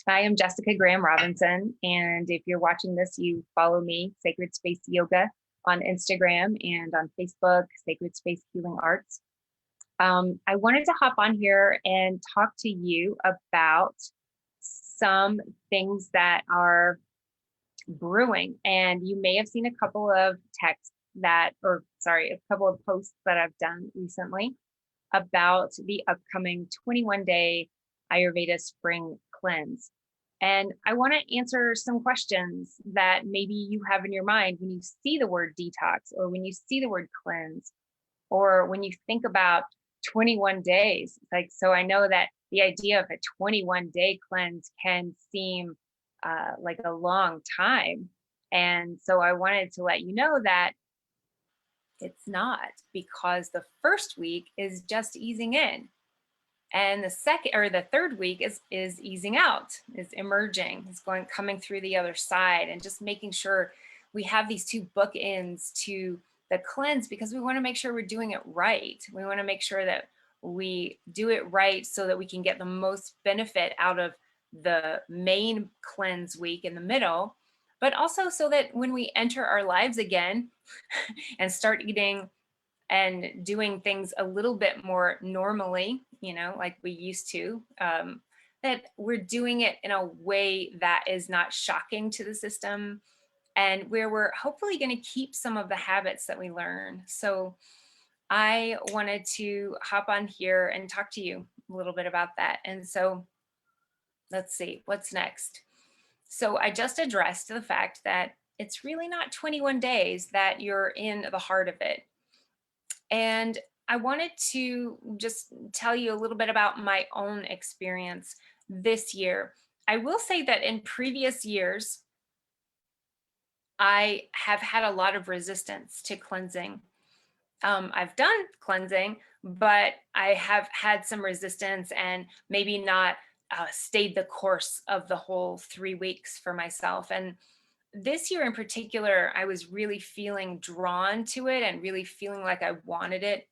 I am Jessica Graham Robinson, and if you're watching this, you follow me, Sacred Space Yoga, on Instagram and on Facebook, Sacred Space Healing Arts. I wanted to hop on here and talk to you about some things that are brewing. And you may have seen a couple of texts a couple of posts that I've done recently about the upcoming 21-day Ayurveda spring cleanse. And I want to answer some questions that maybe you have in your mind when you see the word detox, or when you see the word cleanse, or when you think about 21 days. So I know that the idea of a 21-day cleanse can seem like a long time. And so I wanted to let you know that it's not, because the first week is just easing in. And the third week is easing out, is emerging, is coming through the other side, and just making sure we have these two bookends to the cleanse, because we want to make sure we're doing it right. We want to make sure that we do it right so that we can get the most benefit out of the main cleanse week in the middle, but also so that when we enter our lives again and start eating and doing things a little bit more normally, like we used to, that we're doing it in a way that is not shocking to the system, and where we're hopefully going to keep some of the habits that we learn. So I wanted to hop on here and talk to you a little bit about that. And so let's see, what's next? So I just addressed the fact that it's really not 21 days that you're in the heart of it. And I wanted to just tell you a little bit about my own experience this year. I will say that in previous years, I have had a lot of resistance to cleansing. I've done cleansing, but I have had some resistance and maybe not stayed the course of the whole 3 weeks for myself. And this year in particular, I was really feeling drawn to it and really feeling like I wanted it.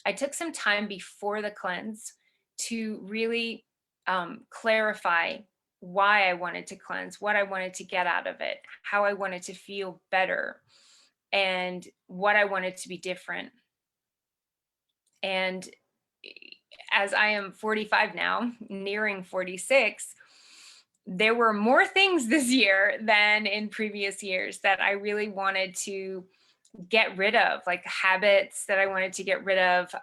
I took some time before the cleanse to really clarify why I wanted to cleanse, what I wanted to get out of it, how I wanted to feel better, and what I wanted to be different. And as I am 45 now, nearing 46, there were more things this year than in previous years that I really wanted to get rid of, like habits that I wanted to get rid of,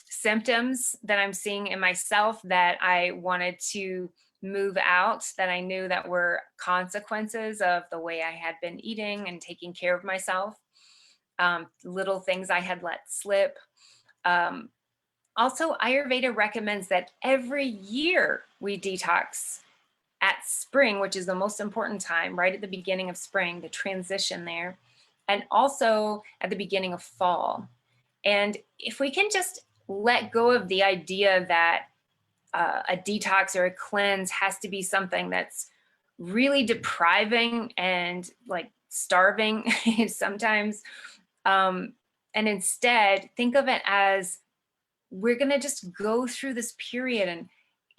symptoms that I'm seeing in myself that I wanted to move out, that I knew that were consequences of the way I had been eating and taking care of myself, little things I had let slip. Also, Ayurveda recommends that every year we detox at spring, which is the most important time, right at the beginning of spring, the transition there, and also at the beginning of fall. And if we can just let go of the idea that a detox or a cleanse has to be something that's really depriving and like starving sometimes, and instead think of it as we're going to just go through this period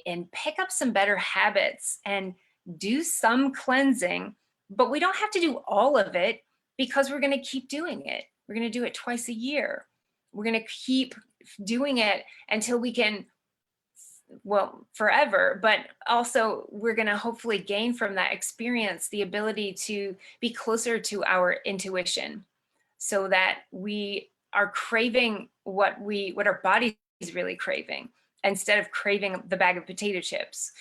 and pick up some better habits and do some cleansing, but we don't have to do all of it, because we're going to keep doing it. We're going to do it twice a year. We're going to keep doing it until we can, well, forever, but also we're going to hopefully gain from that experience the ability to be closer to our intuition, so that we are craving what our body is really craving, instead of craving the bag of potato chips,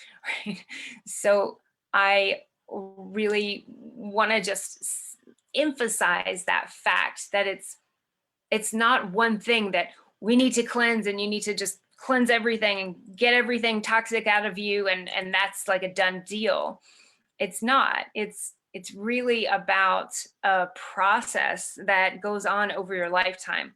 right? So I really want to just emphasize that fact that it's not one thing that we need to cleanse, and you need to just cleanse everything and get everything toxic out of you, and that's like a done deal. It's not. It's really about a process that goes on over your lifetime.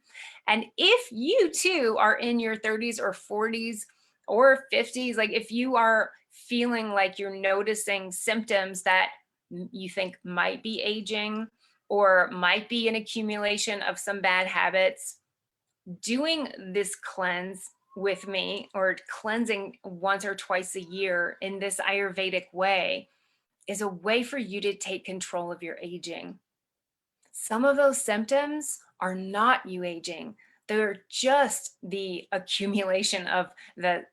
And if you too are in your 30s or 40s or 50s, like if you are feeling like you're noticing symptoms that you think might be aging or might be an accumulation of some bad habits, doing this cleanse with me or cleansing once or twice a year in this Ayurvedic way is a way for you to take control of your aging. Some of those symptoms are not you aging. They're just the accumulation of the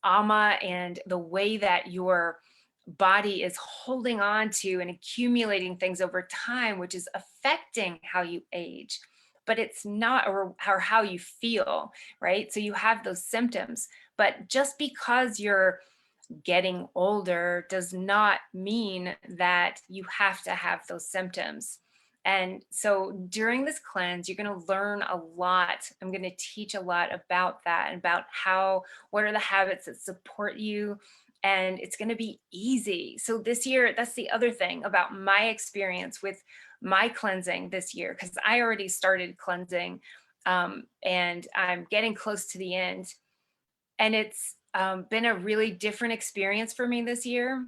ama and the way that your body is holding on to and accumulating things over time, which is affecting how you age. But it's not, or how you feel, right? So you have those symptoms, but just because you're getting older does not mean that you have to have those symptoms. And so during this cleanse, you're going to learn a lot. I'm going to teach a lot about that and about what are the habits that support you. And it's going to be easy. So this year, that's the other thing about my experience with my cleansing this year, because I already started cleansing and I'm getting close to the end. And it's been a really different experience for me this year.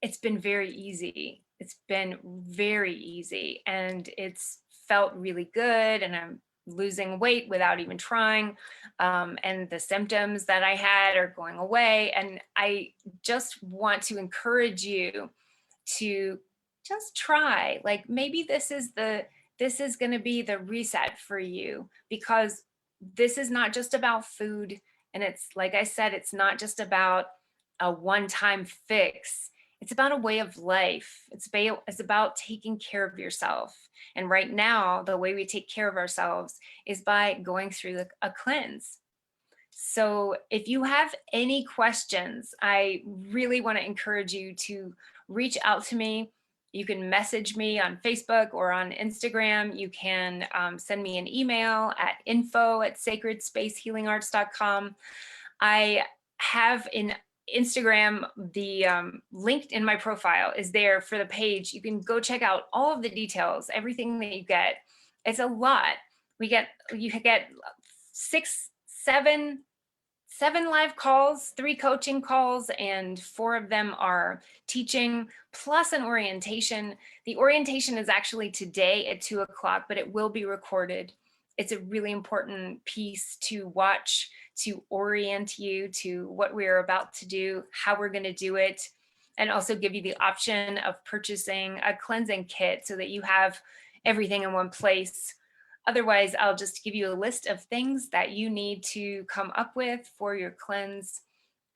It's been very easy. It's been very easy and it's felt really good. And I'm losing weight without even trying. And the symptoms that I had are going away. And I just want to encourage you to just try. Like maybe this is going to be the reset for you, because this is not just about food. And it's like I said, it's not just about a one-time fix. It's about a way of life. It's about taking care of yourself. And right now, the way we take care of ourselves is by going through a cleanse. So if you have any questions, I really want to encourage you to reach out to me. You can message me on Facebook or on Instagram. You can send me an email at info@sacredspacehealingarts.com. I have in Instagram, the link in my profile is there for the page. You can go check out all of the details, everything that you get. It's a lot. You get six, seven live calls, 3 coaching calls, and 4 of them are teaching, plus an orientation. The orientation is actually today at 2:00, but it will be recorded. It's a really important piece to watch, to orient you to what we're about to do, how we're going to do it, and also give you the option of purchasing a cleansing kit so that you have everything in one place. Otherwise, I'll just give you a list of things that you need to come up with for your cleanse,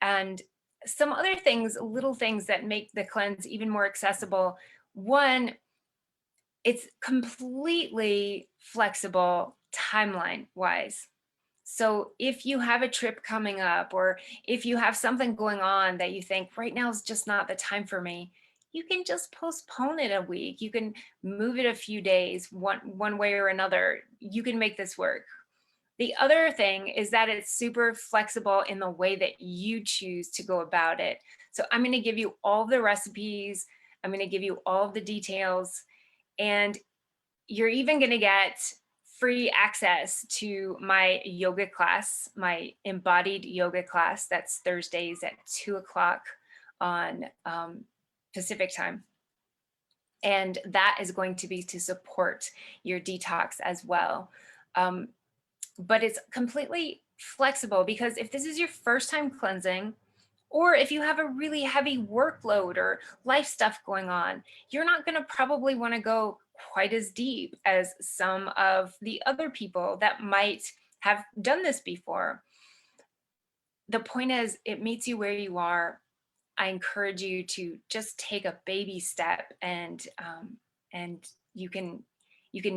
and some other things, little things that make the cleanse even more accessible. One, it's completely flexible timeline wise. So if you have a trip coming up, or if you have something going on that you think right now is just not the time for me, you can just postpone it a week. You can move it a few days, one way or another. You can make this work. The other thing is that it's super flexible in the way that you choose to go about it. So I'm going to give you all the recipes. I'm going to give you all the details, and you're even going to get free access to my yoga class, my embodied yoga class. That's Thursdays at 2:00 on Pacific time. And that is going to be to support your detox as well. But it's completely flexible, because if this is your first time cleansing, or if you have a really heavy workload or life stuff going on, you're not going to probably want to go quite as deep as some of the other people that might have done this before. The point is, it meets you where you are. I encourage you to just take a baby step, and you can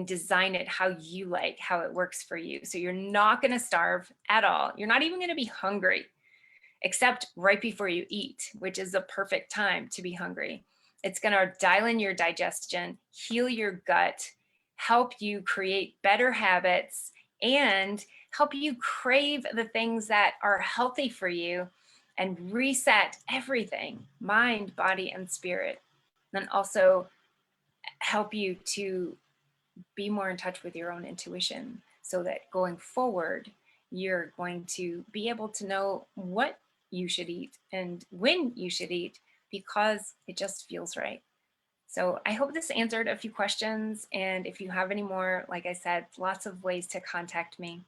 design it how you like, how it works for you. So you're not going to starve at all. You're not even going to be hungry, except right before you eat, which is the perfect time to be hungry. It's going to dial in your digestion, heal your gut, help you create better habits, and help you crave the things that are healthy for you, and reset everything, mind, body, and spirit. And also help you to be more in touch with your own intuition, so that going forward, you're going to be able to know what you should eat and when you should eat, because it just feels right. So I hope this answered a few questions. And if you have any more, like I said, lots of ways to contact me.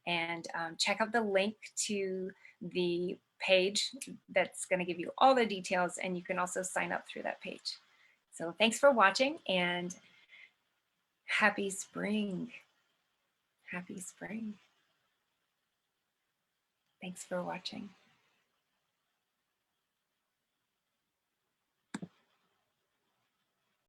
And check out the link to the page that's going to give you all the details, and you can also sign up through that page. So thanks for watching, and happy spring. Happy spring. Thanks for watching.